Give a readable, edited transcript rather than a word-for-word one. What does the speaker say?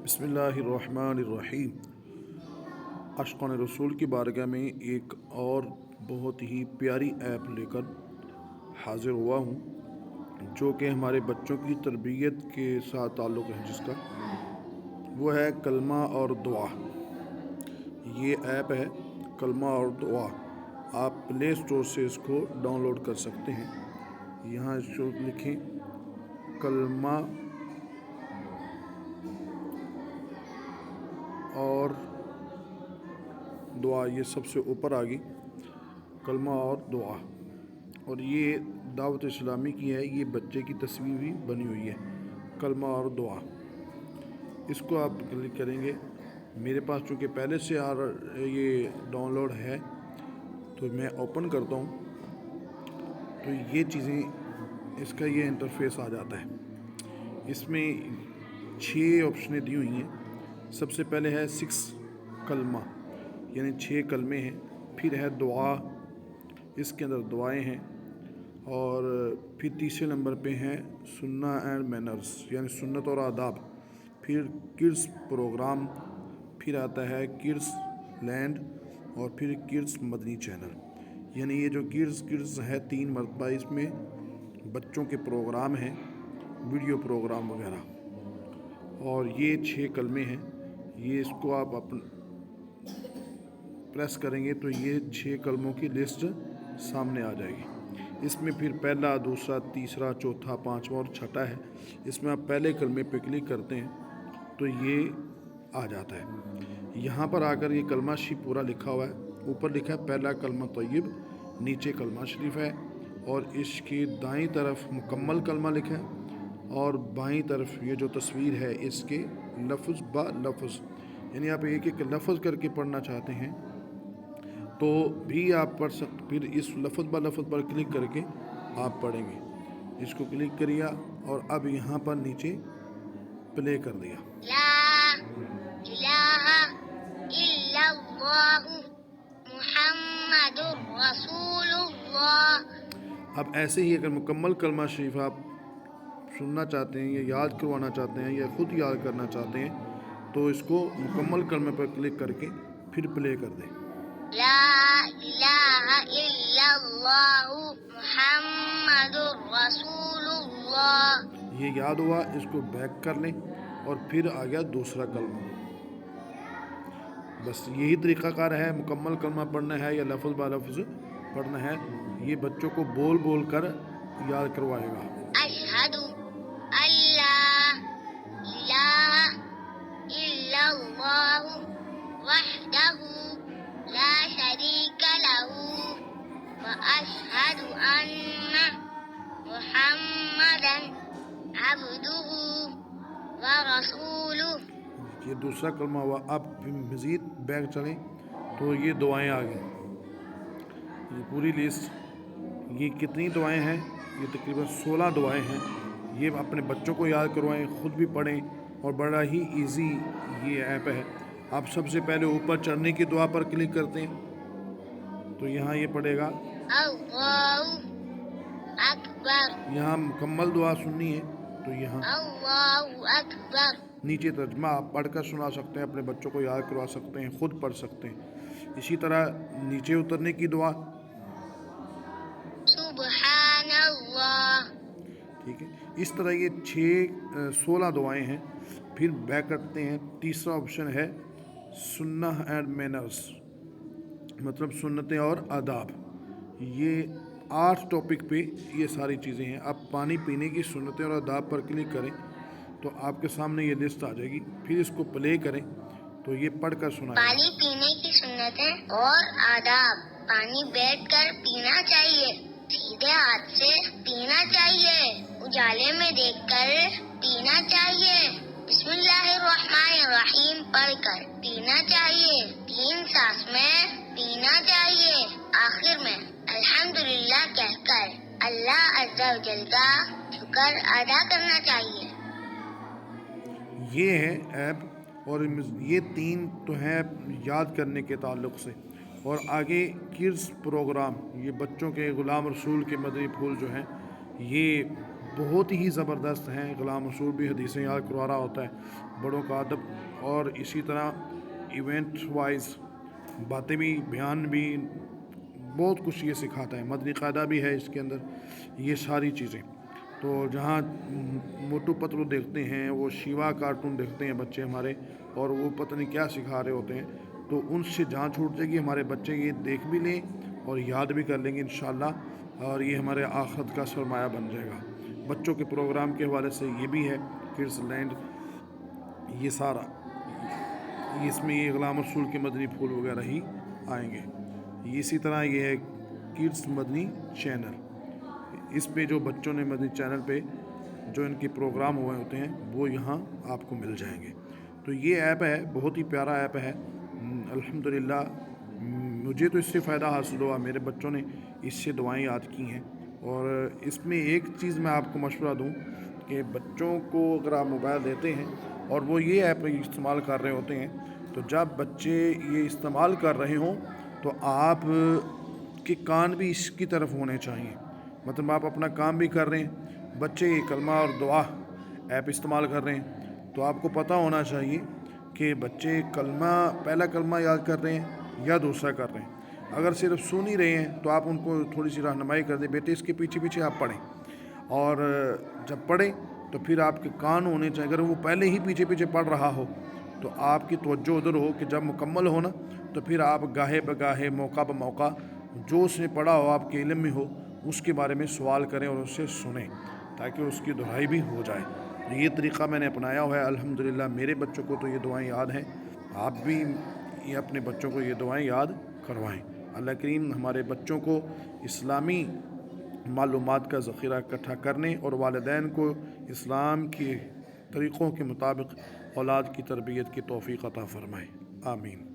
بسم اللہ الرحمن الرحیم۔ عاشقان رسول کی بارگاہ میں ایک اور بہت ہی پیاری ایپ لے کر حاضر ہوا ہوں، جو کہ ہمارے بچوں کی تربیت کے ساتھ تعلق ہے، جس کا وہ ہے کلمہ اور دعا۔ یہ ایپ ہے کلمہ اور دعا۔ آپ پلے اسٹور سے اس کو ڈاؤن لوڈ کر سکتے ہیں۔ یہاں جو لکھیں کلمہ اور دعا، یہ سب سے اوپر آ گئی کلمہ اور دعا، اور یہ دعوت اسلامی کی ہے۔ یہ بچے کی تصویر بھی بنی ہوئی ہے، کلمہ اور دعا۔ اس کو آپ کلک کریں گے۔ میرے پاس چونکہ پہلے سے یہ ڈاؤن لوڈ ہے، تو میں اوپن کرتا ہوں تو یہ چیزیں، اس کا یہ انٹرفیس آ جاتا ہے۔ اس میں 6 آپشنیں دی ہوئی ہیں۔ سب سے پہلے ہے 6 کلمہ، یعنی 6 کلمے ہیں۔ پھر ہے دعا، اس کے اندر دعائیں ہیں، اور پھر تیسرے نمبر پہ ہیں سنہ اینڈ مینرز، یعنی سنت اور آداب۔ پھر کڈس پروگرام، پھر آتا ہے کڈس لینڈ، اور پھر کڈس مدنی چینل۔ یعنی یہ جو کڈس ہے 3 مرتبہ، اس میں بچوں کے پروگرام ہیں، ویڈیو پروگرام وغیرہ، اور یہ 6 کلمے ہیں۔ یہ اس کو آپ پریس کریں گے تو یہ 6 کلموں کی لسٹ سامنے آ جائے گی۔ اس میں پھر پہلا، دوسرا، تیسرا، چوتھا، پانچواں اور چھٹا ہے۔ اس میں آپ پہلے کلمے پہ کلک کرتے ہیں تو یہ آ جاتا ہے۔ یہاں پر آ کر یہ کلمہ شریف پورا لکھا ہوا ہے۔ اوپر لکھا ہے پہلا کلمہ طیب، نیچے کلمہ شریف ہے، اور اس کی دائیں طرف مکمل کلمہ لکھا ہے، اور بائیں طرف یہ جو تصویر ہے اس کے لفظ با لفظ، یعنی آپ ایک ایک لفظ کر کے پڑھنا چاہتے ہیں تو بھی آپ پڑھ سکتے۔ پھر اس لفظ با لفظ پر کلک کر کے آپ پڑھیں گے۔ اس کو کلک کیا اور اب یہاں پر نیچے پلے کر دیا۔ لا الہ الا اللہ محمد رسول اللہ۔ اب ایسے ہی اگر مکمل کلمہ شریف آپ سننا چاہتے ہیں یا یاد کروانا چاہتے ہیں یا خود یاد کرنا چاہتے ہیں تو اس کو مکمل کلمے پر کلک کر کے پھر پلے کر دیں۔ لا الہ الا اللہ محمد رسول اللہ۔ یہ یاد ہوا، اس کو بیک کر لیں اور پھر آ گیا دوسرا کلمہ۔ بس یہی طریقہ کار ہے، مکمل کلمہ پڑھنا ہے یا لفظ با لفظ پڑھنا ہے۔ یہ بچوں کو بول بول کر یاد کروائے گا۔ اشہد ان لا الہ الا اللہ وحدہ لا شریک لہ واشہد ان محمدا عبدہ ورسولہ۔ یہ دوسرا کلمہ ہوا۔ اب مزید بیک چلیں تو یہ دعائیں آ گئیں۔ یہ پوری لسٹ، یہ کتنی دعائیں ہیں؟ یہ تقریباً 16 دعائیں ہیں۔ یہ اپنے بچوں کو یاد کروائیں، خود بھی پڑھیں، اور بڑا ہی ایزی یہ ایپ ہے۔ آپ سب سے پہلے اوپر چڑھنے کی دعا پر کلک کرتے ہیں تو یہاں یہ پڑھے گا اللہ اکبر، یہاں مکمل دعا سننی ہے تو یہاں اللہ اکبر۔ نیچے ترجمہ آپ پڑھ کر سنا سکتے ہیں، اپنے بچوں کو یاد کروا سکتے ہیں، خود پڑھ سکتے ہیں۔ اسی طرح نیچے اترنے کی دعا، سبحان اللہ۔ ٹھیک ہے۔ اس طرح یہ 16 دعائیں ہیں۔ پھر بیک کرتے ہیں۔ تیسرا آپشن ہے سنہ اینڈ مینرز، مطلب سنتیں اور آداب۔ یہ 8 ٹاپک پہ یہ ساری چیزیں ہیں۔ آپ پانی پینے کی سنتیں اور آداب پر کلک کریں تو آپ کے سامنے یہ لسٹ آ جائے گی۔ پھر اس کو پلے کریں تو یہ پڑھ کر سنائے گا۔ پانی پینے کی سنتیں اور آداب۔ پانی بیٹھ کر پینا چاہیے، سیدھے ہاتھ سے پینا چاہیے، اجالے میں دیکھ کر پینا چاہیے، بسم اللہ الرحمن الرحیم پڑھ کر پینا چاہیے، 3 سانس میں پینا چاہیے، آخر میں الحمدللہ کہہ کر اللہ عز و جل کا شکر ادا کرنا چاہیے۔ یہ ہے ایپ، اور یہ 3 تو ہیں یاد کرنے کے تعلق سے، اور آگے کڈس پروگرام، یہ بچوں کے غلام رسول کے مدنی پھول جو ہیں، یہ بہت ہی زبردست ہیں. غلام رسول بھی حدیثیں یاد کروا رہا ہوتا ہے, بڑوں کا ادب, اور اسی طرح ایونٹ وائز باتیں بھی, بیان بھی, بہت کچھ یہ سکھاتا ہے. مدنی قاعدہ بھی ہے اس کے اندر, یہ ساری چیزیں. تو جہاں موٹو پتلو دیکھتے ہیں, وہ شیوا کارٹون دیکھتے ہیں بچے ہمارے, اور وہ پتہ نہیں کیا سکھا رہے ہوتے ہیں, تو ان سے جان چھوٹ جائے گی. ہمارے بچے یہ دیکھ بھی لیں اور یاد بھی کر لیں گے انشاءاللہ, اور یہ ہمارے آخرت کا سرمایہ بن جائے گا. بچوں کے پروگرام کے حوالے سے یہ بھی ہے کڈس لینڈ, یہ سارا اس میں یہ غلام رسول کے مدنی پھول وغیرہ ہی آئیں گے. اسی طرح یہ ہے کڈس مدنی چینل, اس پہ جو بچوں نے مدنی چینل پہ جو ان کے پروگرام ہوئے ہوتے ہیں وہ یہاں آپ کو مل جائیں گے. تو یہ ایپ ہے, بہت ہی پیارا ایپ ہے. الحمدللہ مجھے تو اس سے فائدہ حاصل ہوا, میرے بچوں نے اس سے دعائیں یاد کی ہیں. اور اس میں ایک چیز میں آپ کو مشورہ دوں کہ بچوں کو اگر آپ موبائل دیتے ہیں اور وہ یہ ایپ استعمال کر رہے ہوتے ہیں, تو جب بچے یہ استعمال کر رہے ہوں تو آپ کے کان بھی اس کی طرف ہونے چاہیے. مطلب آپ اپنا کام بھی کر رہے ہیں, بچے یہ کلمہ اور دعا ایپ استعمال کر رہے ہیں, تو آپ کو پتہ ہونا چاہیے کہ بچے پہلا کلمہ یاد کر رہے ہیں یا دوسرا کر رہے ہیں. اگر صرف سن ہی رہے ہیں تو آپ ان کو تھوڑی سی رہنمائی کر دیں, بیٹے اس کے پیچھے پیچھے آپ پڑھیں, اور جب پڑھیں تو پھر آپ کے کان ہونے چاہیے. اگر وہ پہلے ہی پیچھے پیچھے پڑھ رہا ہو تو آپ کی توجہ ادھر ہو کہ جب مکمل ہو نا, تو پھر آپ گاہے بگاہے موقع بموقع جو اس نے پڑھا ہو, آپ کے علم میں ہو, اس کے بارے میں سوال کریں اور اسے سنیں, تاکہ اس کی دہرائی بھی ہو جائے. یہ طریقہ میں نے اپنایا ہوا ہے. الحمدللہ میرے بچوں کو تو یہ دعائیں یاد ہیں. آپ بھی یہ اپنے بچوں کو یہ دعائیں یاد کروائیں. اللہ کریم ہمارے بچوں کو اسلامی معلومات کا ذخیرہ اکٹھا کرنے اور والدین کو اسلام کے طریقوں کے مطابق اولاد کی تربیت کی توفیق عطا فرمائے. آمین.